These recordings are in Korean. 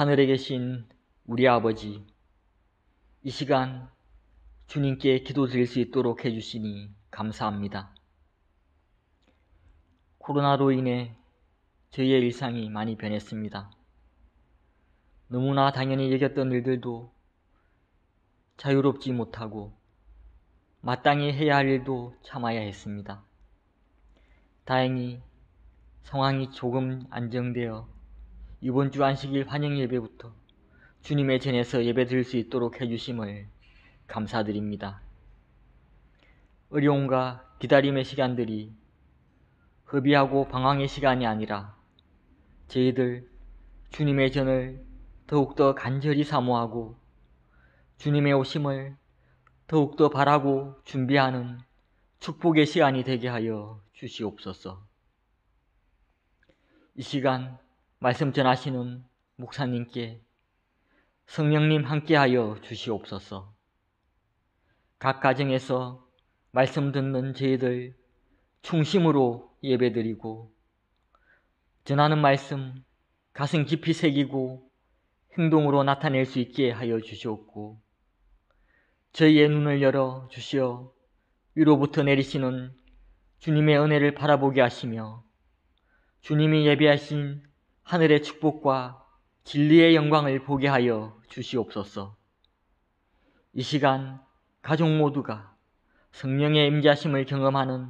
하늘에 계신 우리 아버지, 이 시간 주님께 기도드릴 수 있도록 해주시니 감사합니다. 코로나로 인해 저희의 일상이 많이 변했습니다. 너무나 당연히 여겼던 일들도 자유롭지 못하고 마땅히 해야 할 일도 참아야 했습니다. 다행히 상황이 조금 안정되어 이번 주 안식일 환영 예배부터 주님의 전에서 예배 드릴 수 있도록 해주심을 감사드립니다. 어려움과 기다림의 시간들이 허비하고 방황의 시간이 아니라 저희들 주님의 전을 더욱더 간절히 사모하고 주님의 오심을 더욱더 바라고 준비하는 축복의 시간이 되게 하여 주시옵소서. 이 시간 말씀 전하시는 목사님께 성령님 함께하여 주시옵소서. 각 가정에서 말씀 듣는 저희들 충심으로 예배드리고 전하는 말씀 가슴 깊이 새기고 행동으로 나타낼 수 있게 하여 주시옵고 저희의 눈을 열어 주시어 위로부터 내리시는 주님의 은혜를 바라보게 하시며 주님이 예비하신 하늘의 축복과 진리의 영광을 보게 하여 주시옵소서. 이 시간 가족 모두가 성령의 임재하심을 경험하는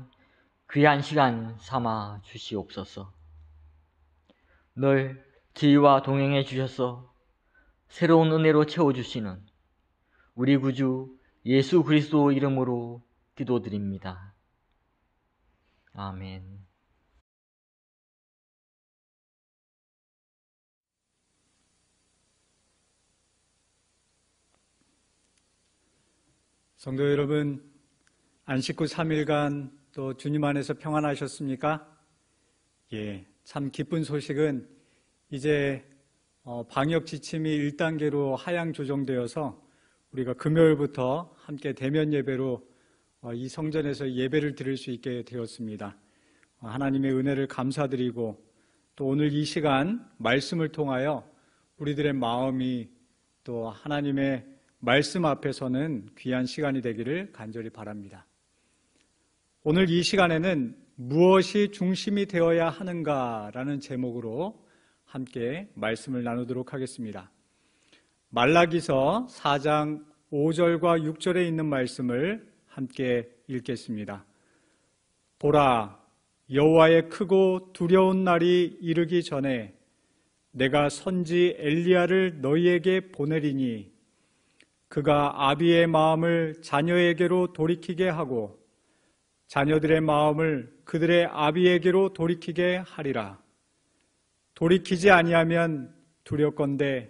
귀한 시간 삼아 주시옵소서. 늘 저희와 동행해 주셔서 새로운 은혜로 채워주시는 우리 구주 예수 그리스도 이름으로 기도드립니다. 아멘. 성도 여러분, 안식 후 3일간 또 주님 안에서 평안하셨습니까? 예, 참 기쁜 소식은 이제 방역 지침이 1단계로 하향 조정되어서 우리가 금요일부터 함께 대면 예배로 이 성전에서 예배를 드릴 수 있게 되었습니다. 하나님의 은혜를 감사드리고 또 오늘 이 시간 말씀을 통하여 우리들의 마음이 또 하나님의 말씀 앞에서는 귀한 시간이 되기를 간절히 바랍니다. 오늘 이 시간에는 무엇이 중심이 되어야 하는가라는 제목으로 함께 말씀을 나누도록 하겠습니다. 말라기서 4장 5절과 6절에 있는 말씀을 함께 읽겠습니다. 보라, 여호와의 크고 두려운 날이 이르기 전에 내가 선지 엘리야를 너희에게 보내리니 그가 아비의 마음을 자녀에게로 돌이키게 하고 자녀들의 마음을 그들의 아비에게로 돌이키게 하리라. 돌이키지 아니하면 두렵건대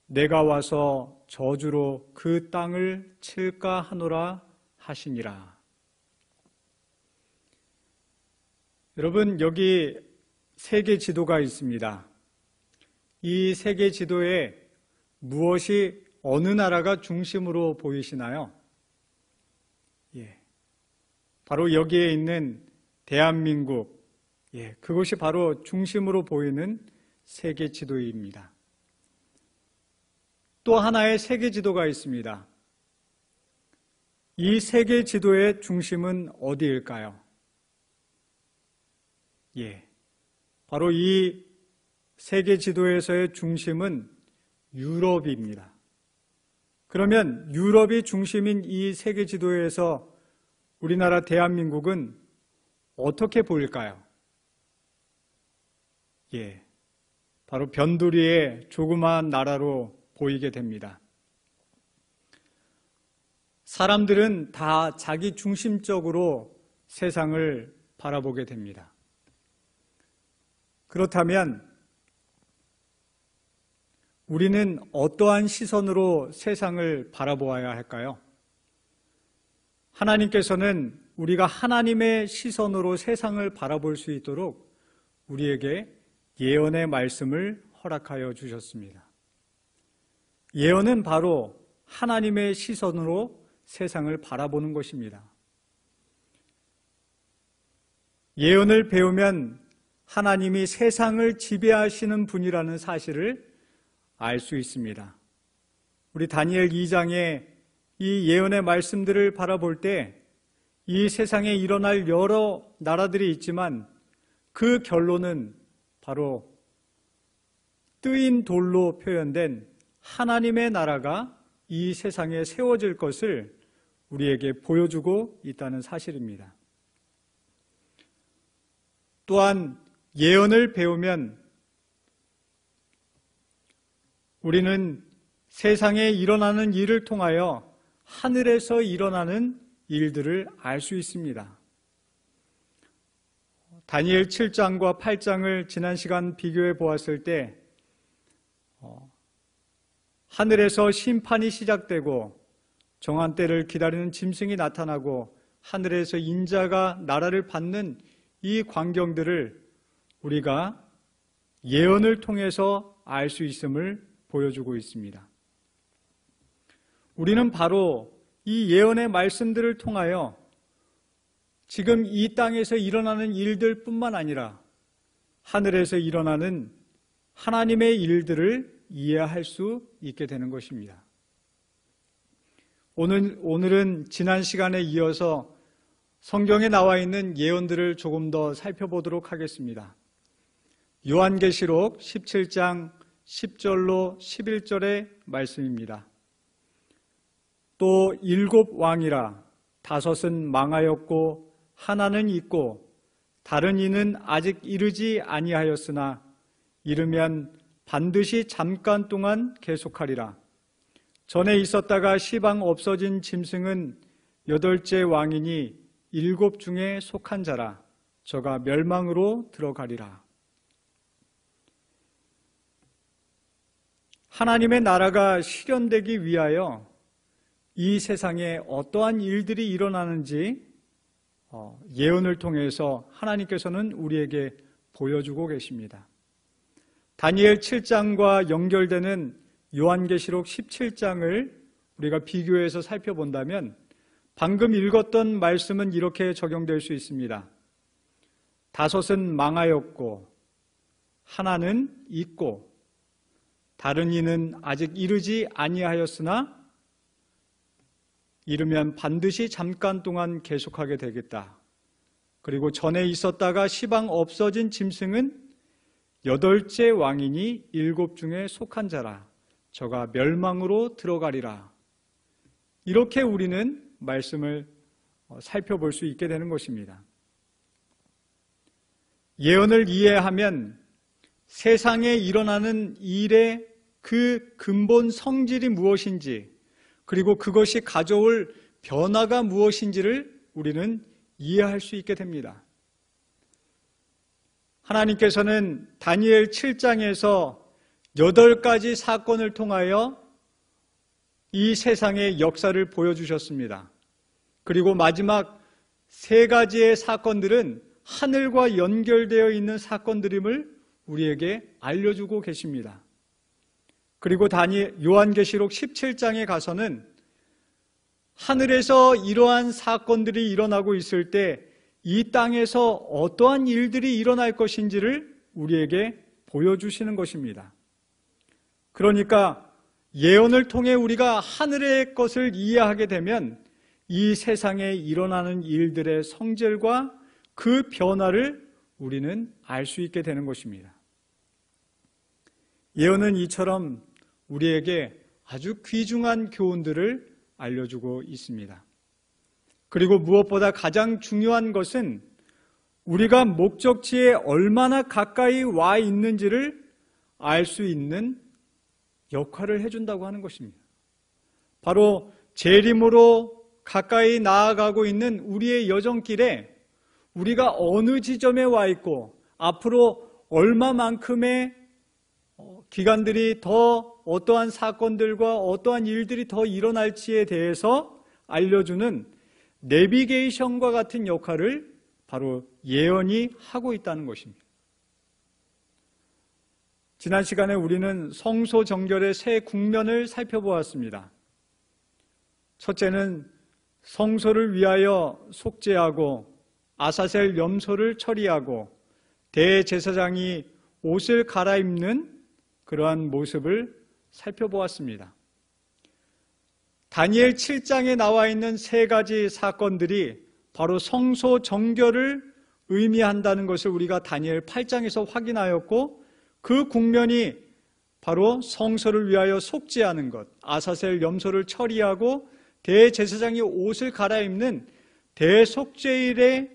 내가 와서 저주로 그 땅을 칠까 하노라 하시니라. 여러분, 여기 세계 지도가 있습니다. 이 세계 지도에 무엇이 어느 나라가 중심으로 보이시나요? 예, 바로 여기에 있는 대한민국, 그것이 바로 중심으로 보이는 세계 지도입니다. 또 하나의 세계 지도가 있습니다. 이 세계 지도의 중심은 어디일까요? 바로 이 세계 지도에서의 중심은 유럽입니다. 그러면 유럽이 중심인 이 세계 지도에서 우리나라 대한민국은 어떻게 보일까요? 바로 변두리의 조그마한 나라로 보이게 됩니다. 사람들은 다 자기 중심적으로 세상을 바라보게 됩니다. 그렇다면 우리는 어떠한 시선으로 세상을 바라보아야 할까요? 하나님께서는 우리가 하나님의 시선으로 세상을 바라볼 수 있도록 우리에게 예언의 말씀을 허락하여 주셨습니다. 예언은 바로 하나님의 시선으로 세상을 바라보는 것입니다. 예언을 배우면 하나님이 세상을 지배하시는 분이라는 사실을 알 수 있습니다. 우리 다니엘 2장에 이 예언의 말씀들을 바라볼 때 이 세상에 일어날 여러 나라들이 있지만 그 결론은 바로 뜨인 돌로 표현된 하나님의 나라가 이 세상에 세워질 것을 우리에게 보여주고 있다는 사실입니다. 또한 예언을 배우면 우리는 세상에 일어나는 일을 통하여 하늘에서 일어나는 일들을 알 수 있습니다. 다니엘 7장과 8장을 지난 시간 비교해 보았을 때 하늘에서 심판이 시작되고 정한 때를 기다리는 짐승이 나타나고 하늘에서 인자가 나라를 받는 이 광경들을 우리가 예언을 통해서 알 수 있음을 보여주고 있습니다. 우리는 바로 이 예언의 말씀들을 통하여 지금 이 땅에서 일어나는 일들뿐만 아니라 하늘에서 일어나는 하나님의 일들을 이해할 수 있게 되는 것입니다. 오늘은 지난 시간에 이어서 성경에 나와 있는 예언들을 조금 더 살펴보도록 하겠습니다. 요한계시록 17장 10절로 11절의 말씀입니다. 또 7 왕이라 다섯은 망하였고 하나는 있고 다른 이는 아직 이르지 아니하였으나 이르면 반드시 잠깐 동안 계속하리라. 전에 있었다가 시방 없어진 짐승은 8째 왕이니 7 중에 속한 자라. 저가 멸망으로 들어가리라. 하나님의 나라가 실현되기 위하여 이 세상에 어떠한 일들이 일어나는지 예언을 통해서 하나님께서는 우리에게 보여주고 계십니다. 다니엘 7장과 연결되는 요한계시록 17장을 우리가 비교해서 살펴본다면 방금 읽었던 말씀은 이렇게 적용될 수 있습니다. 다섯은 망하였고 하나는 있고 다른 이는 아직 이르지 아니하였으나 이르면 반드시 잠깐 동안 계속하게 되겠다. 그리고 전에 있었다가 시방 없어진 짐승은 8째 왕이니 7 중에 속한 자라. 저가 멸망으로 들어가리라. 이렇게 우리는 말씀을 살펴볼 수 있게 되는 것입니다. 예언을 이해하면 세상에 일어나는 일의 그 근본 성질이 무엇인지, 그리고 그것이 가져올 변화가 무엇인지를 우리는 이해할 수 있게 됩니다. 하나님께서는 다니엘 7장에서 8가지 사건을 통하여 이 세상의 역사를 보여주셨습니다. 그리고 마지막 3가지의 사건들은 하늘과 연결되어 있는 사건들임을 우리에게 알려주고 계십니다. 그리고 요한계시록 17장에 가서는 하늘에서 이러한 사건들이 일어나고 있을 때 이 땅에서 어떠한 일들이 일어날 것인지를 우리에게 보여주시는 것입니다. 그러니까 예언을 통해 우리가 하늘의 것을 이해하게 되면 이 세상에 일어나는 일들의 성질과 그 변화를 우리는 알 수 있게 되는 것입니다. 예언은 이처럼 우리에게 아주 귀중한 교훈들을 알려주고 있습니다. 그리고 무엇보다 가장 중요한 것은 우리가 목적지에 얼마나 가까이 와 있는지를 알 수 있는 역할을 해준다고 하는 것입니다. 바로 재림으로 가까이 나아가고 있는 우리의 여정길에 우리가 어느 지점에 와 있고 앞으로 얼마만큼의 기간들이 더 어떠한 사건들과 어떠한 일들이 더 일어날지에 대해서 알려주는 내비게이션과 같은 역할을 바로 예언이 하고 있다는 것입니다. 지난 시간에 우리는 성소 정결의 세 국면을 살펴보았습니다. 첫째는 성소를 위하여 속죄하고 아사셀 염소를 처리하고 대제사장이 옷을 갈아입는 그러한 모습을 살펴보았습니다. 다니엘 7장에 나와 있는 3가지 사건들이 바로 성소 정결을 의미한다는 것을 우리가 다니엘 8장에서 확인하였고, 그 국면이 바로 성소를 위하여 속죄하는 것, 아사셀 염소를 처리하고 대제사장이 옷을 갈아입는 대속죄일의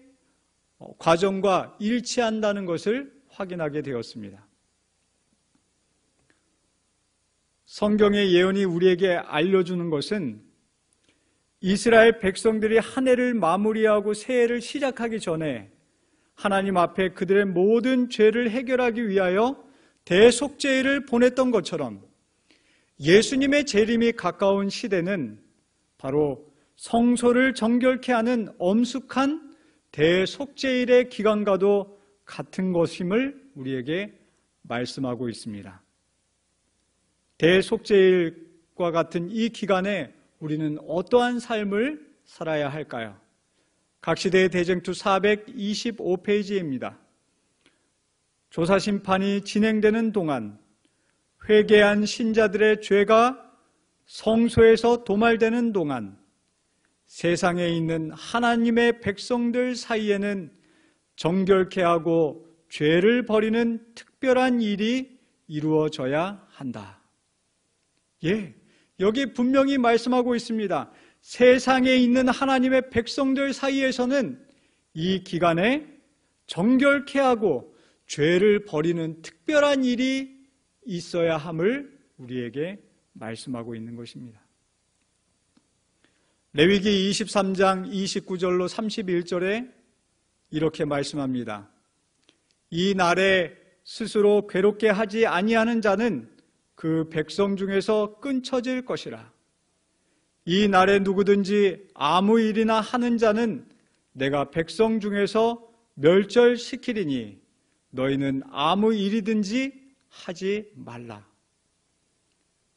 과정과 일치한다는 것을 확인하게 되었습니다. 성경의 예언이 우리에게 알려주는 것은 이스라엘 백성들이 한 해를 마무리하고 새 해를 시작하기 전에 하나님 앞에 그들의 모든 죄를 해결하기 위하여 대속죄일을 보냈던 것처럼 예수님의 재림이 가까운 시대는 바로 성소를 정결케 하는 엄숙한 대속죄일의 기간과도 같은 것임을 우리에게 말씀하고 있습니다. 대속죄일과 같은 이 기간에 우리는 어떠한 삶을 살아야 할까요? 각 시대의 대쟁투 425페이지입니다. 조사심판이 진행되는 동안 회개한 신자들의 죄가 성소에서 도말되는 동안 세상에 있는 하나님의 백성들 사이에는 정결케 하고 죄를 버리는 특별한 일이 이루어져야 한다. 예, 여기 분명히 말씀하고 있습니다. 세상에 있는 하나님의 백성들 사이에서는 이 기간에 정결케 하고 죄를 버리는 특별한 일이 있어야 함을 우리에게 말씀하고 있는 것입니다. 레위기 23장 29절로 31절에 이렇게 말씀합니다. 이 날에 스스로 괴롭게 하지 아니하는 자는 그 백성 중에서 끊쳐질 것이라. 이 날에 누구든지 아무 일이나 하는 자는 내가 백성 중에서 멸절시키리니 너희는 아무 일이든지 하지 말라.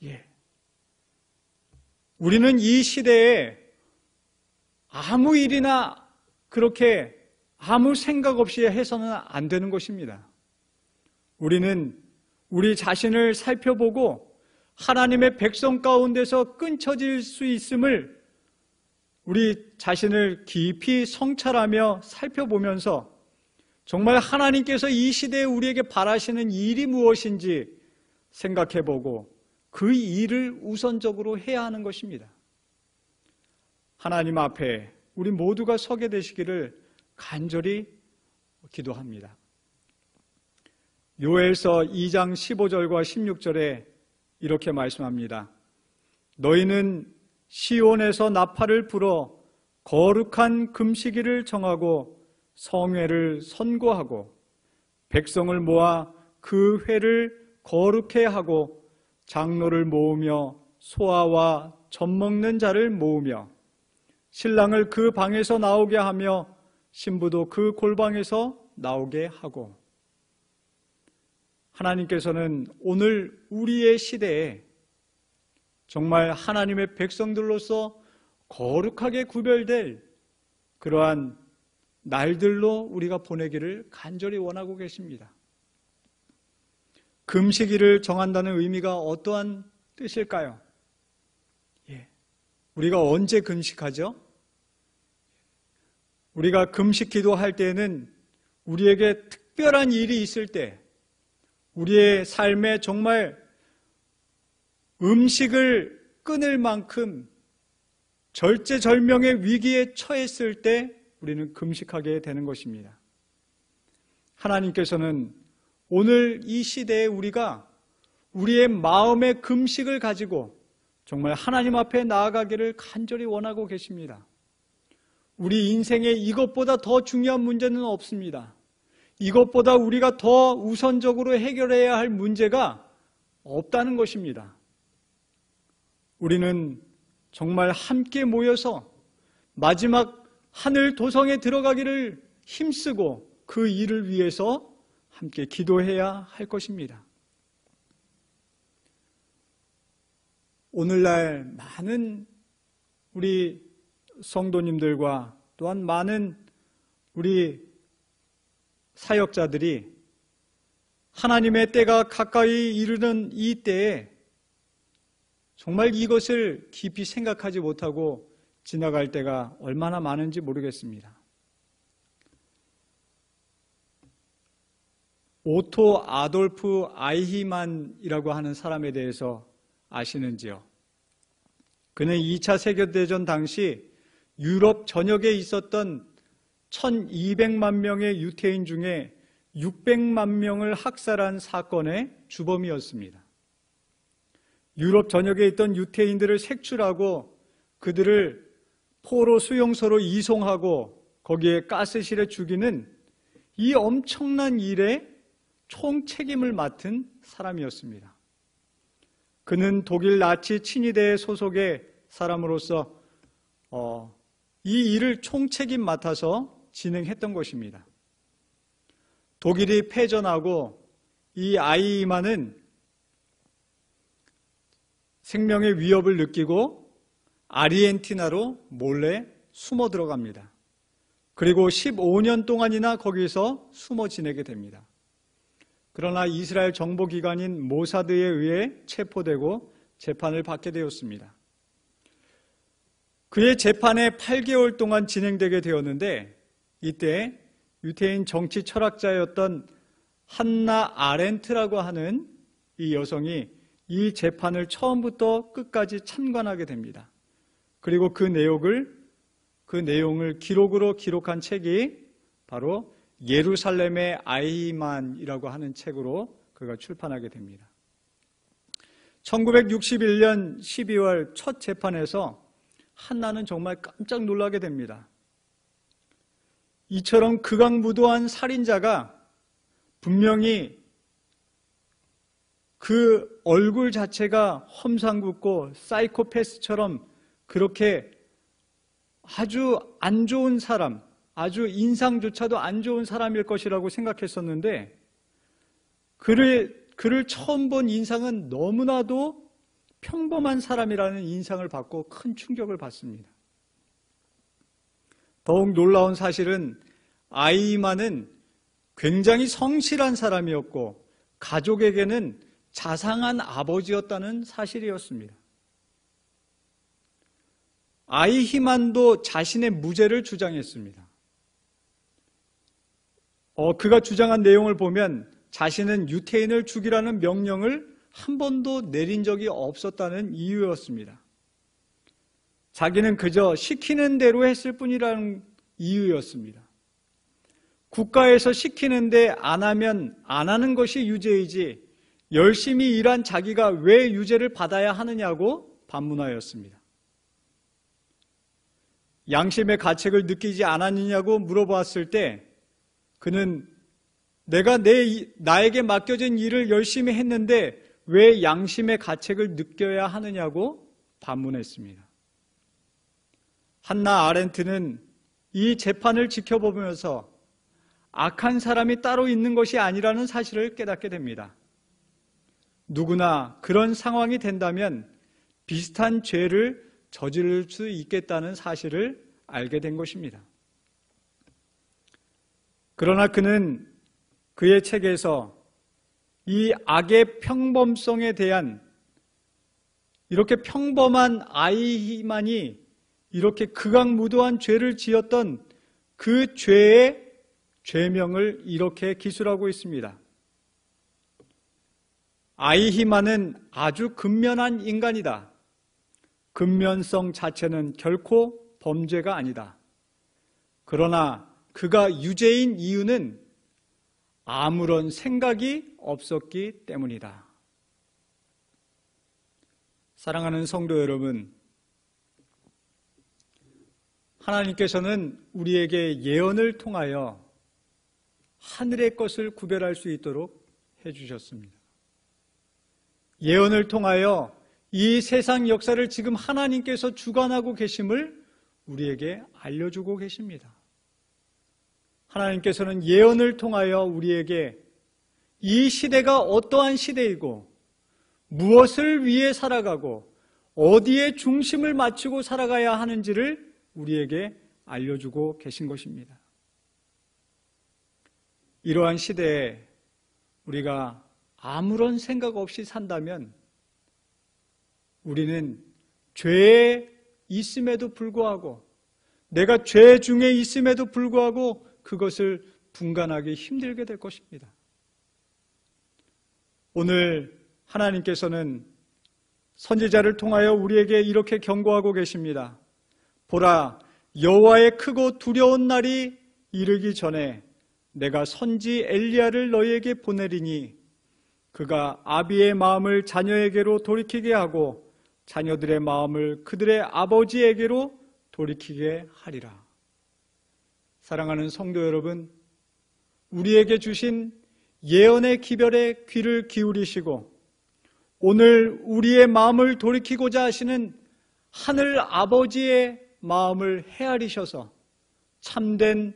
예. 우리는 이 시대에 아무 일이나 그렇게 아무 생각 없이 해서는 안 되는 것입니다. 우리는 우리 자신을 살펴보고 하나님의 백성 가운데서 끊쳐질 수 있음을 우리 자신을 깊이 성찰하며 살펴보면서 정말 하나님께서 이 시대에 우리에게 바라시는 일이 무엇인지 생각해보고 그 일을 우선적으로 해야 하는 것입니다. 하나님 앞에 우리 모두가 서게 되시기를 간절히 기도합니다. 요엘서 2장 15절과 16절에 이렇게 말씀합니다. 너희는 시온에서 나팔을 불어 거룩한 금식일을 정하고 성회를 선고하고 백성을 모아 그 회를 거룩해 하고 장로를 모으며 소아와 젖 먹는 자를 모으며 신랑을 그 방에서 나오게 하며 신부도 그 골방에서 나오게 하고. 하나님께서는 오늘 우리의 시대에 정말 하나님의 백성들로서 거룩하게 구별될 그러한 날들로 우리가 보내기를 간절히 원하고 계십니다. 금식일을 정한다는 의미가 어떠한 뜻일까요? 우리가 언제 금식하죠? 우리가 금식 기도할 때에는 우리에게 특별한 일이 있을 때, 우리의 삶에 정말 음식을 끊을 만큼 절제절명의 위기에 처했을 때 우리는 금식하게 되는 것입니다. 하나님께서는 오늘 이 시대에 우리가 우리의 마음의 금식을 가지고 정말 하나님 앞에 나아가기를 간절히 원하고 계십니다. 우리 인생에 이것보다 더 중요한 문제는 없습니다. 이것보다 우리가 더 우선적으로 해결해야 할 문제가 없다는 것입니다. 우리는 정말 함께 모여서 마지막 하늘 도성에 들어가기를 힘쓰고 그 일을 위해서 함께 기도해야 할 것입니다. 오늘날 많은 우리 성도님들과 또한 많은 우리 사역자들이 하나님의 때가 가까이 이르는 이 때에 정말 이것을 깊이 생각하지 못하고 지나갈 때가 얼마나 많은지 모르겠습니다. 오토 아돌프 아이히만이라고 하는 사람에 대해서 아시는지요? 그는 2차 세계대전 당시 유럽 전역에 있었던 1200만 명의 유태인 중에 600만 명을 학살한 사건의 주범이었습니다. 유럽 전역에 있던 유태인들을 색출하고 그들을 포로 수용소로 이송하고 거기에 가스실에 죽이는 이 엄청난 일에 총책임을 맡은 사람이었습니다. 그는 독일 나치 친위대 소속의 사람으로서 이 일을 총책임 맡아서 진행했던 것입니다. 독일이 패전하고 이 아히만은 생명의 위협을 느끼고 아르헨티나로 몰래 숨어 들어갑니다. 그리고 15년 동안이나 거기서 숨어 지내게 됩니다. 그러나 이스라엘 정보기관인 모사드에 의해 체포되고 재판을 받게 되었습니다. 그의 재판에 8개월 동안 진행되게 되었는데 이때 유태인 정치 철학자였던 한나 아렌트라고 하는 이 여성이 이 재판을 처음부터 끝까지 참관하게 됩니다. 그리고 그 내용을 기록으로 기록한 책이 바로 예루살렘의 아히만이라고 하는 책으로 그가 출판하게 됩니다. 1961년 12월 첫 재판에서 한나는 정말 깜짝 놀라게 됩니다. 이처럼 극악무도한 살인자가 분명히 그 얼굴 자체가 험상궂고 사이코패스처럼 그렇게 아주 안 좋은 사람, 아주 인상조차도 안 좋은 사람일 것이라고 생각했었는데 그를 처음 본 인상은 너무나도 평범한 사람이라는 인상을 받고 큰 충격을 받습니다. 더욱 놀라운 사실은 아히만은 굉장히 성실한 사람이었고 가족에게는 자상한 아버지였다는 사실이었습니다. 아히만도 자신의 무죄를 주장했습니다. 그가 주장한 내용을 보면 자신은 유태인을 죽이라는 명령을 한 번도 내린 적이 없었다는 이유였습니다. 자기는 그저 시키는 대로 했을 뿐이라는 이유였습니다. 국가에서 시키는데 안 하면 안 하는 것이 유죄이지 열심히 일한 자기가 왜 유죄를 받아야 하느냐고 반문하였습니다. 양심의 가책을 느끼지 않았느냐고 물어보았을 때 그는 내가 나에게 맡겨진 일을 열심히 했는데 왜 양심의 가책을 느껴야 하느냐고 반문했습니다. 한나 아렌트는 이 재판을 지켜보면서 악한 사람이 따로 있는 것이 아니라는 사실을 깨닫게 됩니다. 누구나 그런 상황이 된다면 비슷한 죄를 저지를 수 있겠다는 사실을 알게 된 것입니다. 그러나 그는 그의 책에서 이 악의 평범성에 대한 이렇게 평범한 아히만이 이렇게 극악무도한 죄를 지었던 그 죄의 죄명을 이렇게 기술하고 있습니다. 아히만은 아주 근면한 인간이다. 근면성 자체는 결코 범죄가 아니다. 그러나 그가 유죄인 이유는 아무런 생각이 없었기 때문이다. 사랑하는 성도 여러분, 하나님께서는 우리에게 예언을 통하여 하늘의 것을 구별할 수 있도록 해주셨습니다. 예언을 통하여 이 세상 역사를 지금 하나님께서 주관하고 계심을 우리에게 알려주고 계십니다. 하나님께서는 예언을 통하여 우리에게 이 시대가 어떠한 시대이고 무엇을 위해 살아가고 어디에 중심을 맞추고 살아가야 하는지를 우리에게 알려주고 계신 것입니다. 이러한 시대에 우리가 아무런 생각 없이 산다면 우리는 죄에 있음에도 불구하고 내가 죄 중에 있음에도 불구하고 그것을 분간하기 힘들게 될 것입니다. 오늘 하나님께서는 선지자를 통하여 우리에게 이렇게 경고하고 계십니다. 보라, 여호와의 크고 두려운 날이 이르기 전에 내가 선지 엘리야를 너희에게 보내리니 그가 아비의 마음을 자녀에게로 돌이키게 하고 자녀들의 마음을 그들의 아버지에게로 돌이키게 하리라. 사랑하는 성도 여러분, 우리에게 주신 예언의 기별에 귀를 기울이시고 오늘 우리의 마음을 돌이키고자 하시는 하늘 아버지의 마음을 헤아리셔서 참된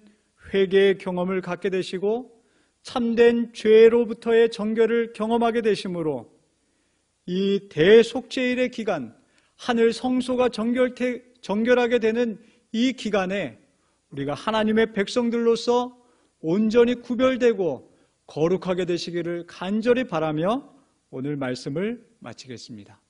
회개의 경험을 갖게 되시고 참된 죄로부터의 정결을 경험하게 되심으로 이 대속죄일의 기간, 하늘 성소가 정결하게 되는 이 기간에 우리가 하나님의 백성들로서 온전히 구별되고 거룩하게 되시기를 간절히 바라며 오늘 말씀을 마치겠습니다.